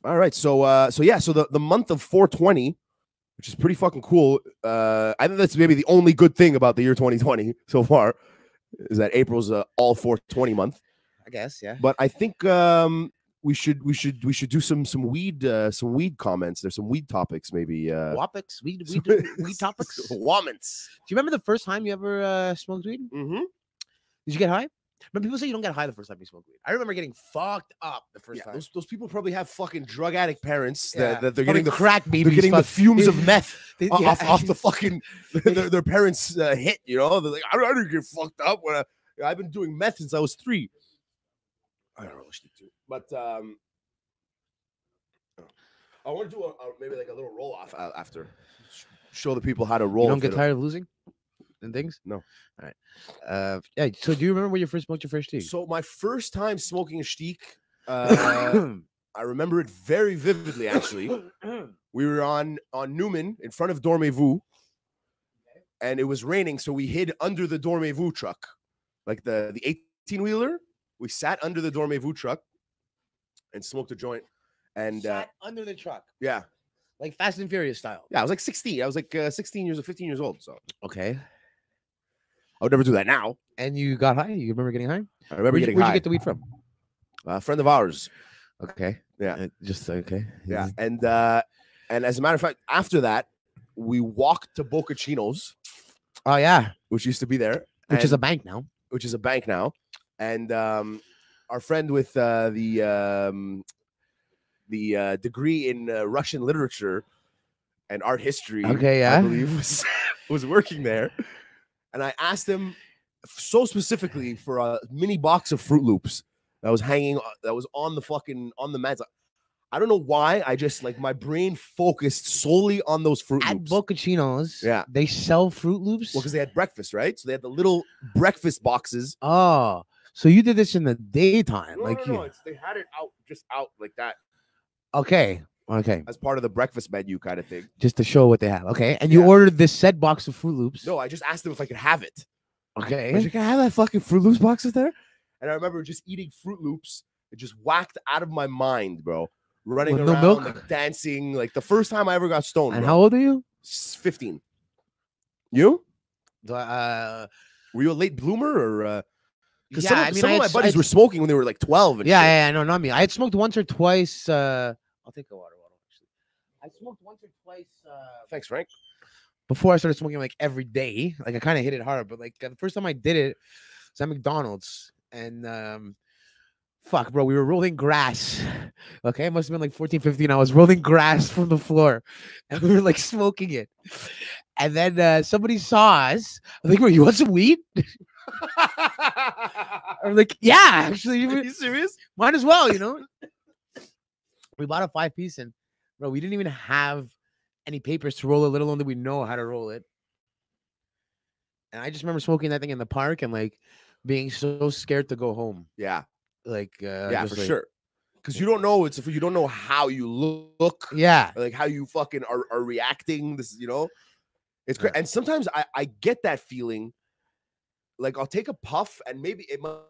All right. So the month of 420, which is pretty fucking cool. I think that's maybe the only good thing about the year 2020 so far, is that April's all 420 month. I guess, yeah. But I think we should do some weed comments. There's some weed topics, maybe. Wapics, weed topics. Woments. Do you remember the first time you ever smoked weed? Mm-hmm. Did you get high? Remember, people say you don't get high the first time you smoke weed. I remember getting fucked up the first time. Those people probably have fucking drug addict parents Yeah. that they're getting the crack babies. They're getting the fumes of meth Yeah. off the fucking their parents' hit. You know, they're like, I didn't get fucked up when I've been doing meth since I was 3. I don't know shit too, but I want to do maybe like a little roll off after. Show the people how to roll. You don't get tired of losing and things? No. All right. Yeah. So do you remember when you first smoked your first stick? So my first time smoking a stick, I remember it very vividly. Actually, we were on Newman in front of Dormez-vous, and it was raining, so we hid under the Dormez-vous truck, like the 18-wheeler. We sat under the Dormez-vous truck and smoked a joint. And sat under the truck. Yeah. Like Fast and Furious style. Yeah, I was like 16. I was like 15 years old. So okay. I would never do that now. And you got high? You remember getting high? I remember getting high. Where'd you get the weed from? A friend of ours. Okay. Yeah. Just okay. Yeah. And as a matter of fact, after that, we walked to Boca Chino's. Oh yeah. Which used to be there. Which is a bank now. And our friend with the degree in Russian literature and art history, okay, yeah, I believe was working there. And I asked him so specifically for a mini box of Fruit Loops that was on the mats. I don't know why. I just like my brain focused solely on those Fruit Loops. At Boca Chino's, yeah, they sell Fruit Loops. Well, because they had breakfast, right? So they had the little breakfast boxes. Oh, so you did this in the daytime? No. They had it out like that. Okay. As part of the breakfast menu kind of thing. Just to show what they have. Okay. And you ordered this said box of Fruit Loops. No, I just asked them if I could have it. Okay. I was like, can I have that fucking Fruit Loops boxes there? And I remember just eating Fruit Loops. It just whacked out of my mind, bro. Running with around, no milk? like, dancing. Like the first time I ever got stoned. And bro. how old are you? 15. You? Were you a late bloomer or... Because yeah, some of my buddies were smoking when they were like 12. And yeah, no, not me. I had smoked once or twice. I'll take a water bottle, actually. I smoked once or twice. Thanks, Frank. Before I started smoking like every day. Like I kind of hit it hard, but like the first time I did it was at McDonald's. And fuck, bro, we were rolling grass. Okay, it must have been like 14, 15. I was rolling grass from the floor and we were like smoking it. And then somebody saw us. I think, bro, you want some weed? I'm like, yeah, actually. Are you serious? Might as well, you know. We bought a 5-piece and, bro, we didn't even have any papers to roll it, let alone that we know how to roll it. And I just remember smoking that thing in the park and like being so scared to go home. Yeah. Like, yeah, for sure. Because you don't know you don't know how you look. Yeah. Like how you fucking are reacting. This, you know, it's great. And sometimes I get that feeling. Like I'll take a puff and maybe it might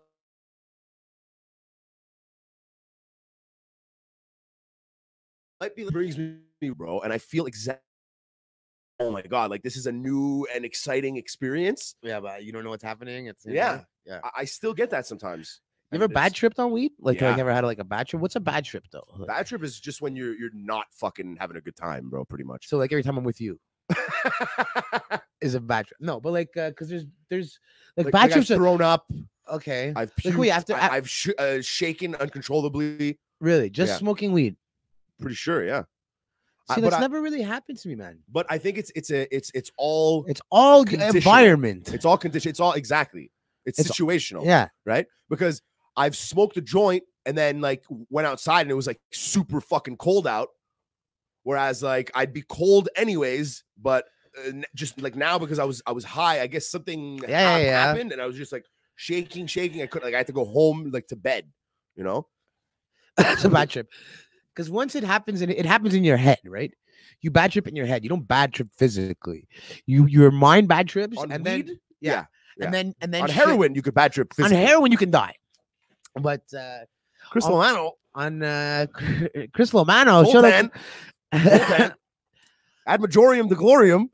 be brings me, bro, and I feel exactly. Oh my god! Like this is a new and exciting experience. Yeah, but you don't know what's happening. It's yeah. I still get that sometimes. You ever bad tripped on weed? Like, yeah. Like ever had like a bad trip? What's a bad trip though? Like, bad trip is just when you're not fucking having a good time, bro. Pretty much. So like every time I'm with you. Is a bad trip. No, but like because there's like bad trips I've thrown up. Okay. I've puked, like, wait, I've shaken uncontrollably. Really? Just smoking weed? Pretty sure, yeah. See, that's never really happened to me, man. But I think it's all environment. It's all condition. It's all exactly. It's situational. Yeah. Right? Because I've smoked a joint and then like went outside and it was like super fucking cold out. Whereas like I'd be cold anyways, but just like now because I was high, I guess something happened and I was just like shaking. I couldn't, like I had to go home like to bed, you know. That's a bad trip. Because once it happens, and it happens in your head, right? You bad trip in your head. You don't bad trip physically. Your mind bad trips, on and weed? then yeah. and then on heroin you could bad trip physically. On heroin you can die. But Chris Lomano. On Chris Lomano. Shout out Sultan. Ad majorium de glorium.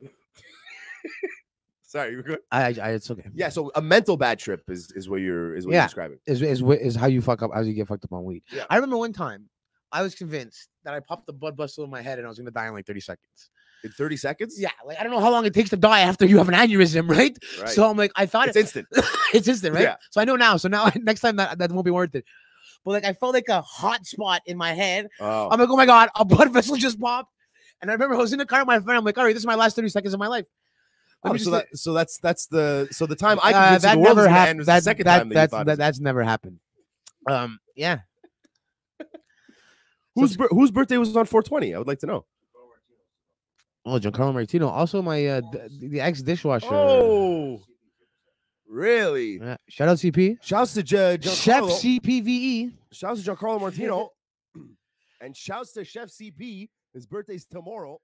Sorry, you were good. It's okay. Yeah, so a mental bad trip is what you're describing. Is how you fuck up, how you get fucked up on weed. Yeah. I remember one time I was convinced that I popped the blood vessel in my head and I was gonna die in like 30 seconds. In 30 seconds? Yeah, like I don't know how long it takes to die after you have an aneurysm, right? So I'm like, I thought it's instant. It's instant, right? Yeah. So I know now. So now next time that won't be worth it. But like I felt like a hot spot in my head. Oh. I'm like, oh my god, a blood vessel just popped. And I remember I was in the car with my friend. I'm like, all right, this is my last 30 seconds of my life. So that's the time I convinced that the world never was happened. the second time That's never happened. Yeah. Whose birthday was on 420? I would like to know. Oh, Giancarlo Martino. Also my the ex dishwasher. Oh, really? Yeah. Shout out CP. Shouts to Chef Giancarlo. CPVE. Shouts to Giancarlo Martino. And shouts to Chef CP. His birthday's tomorrow.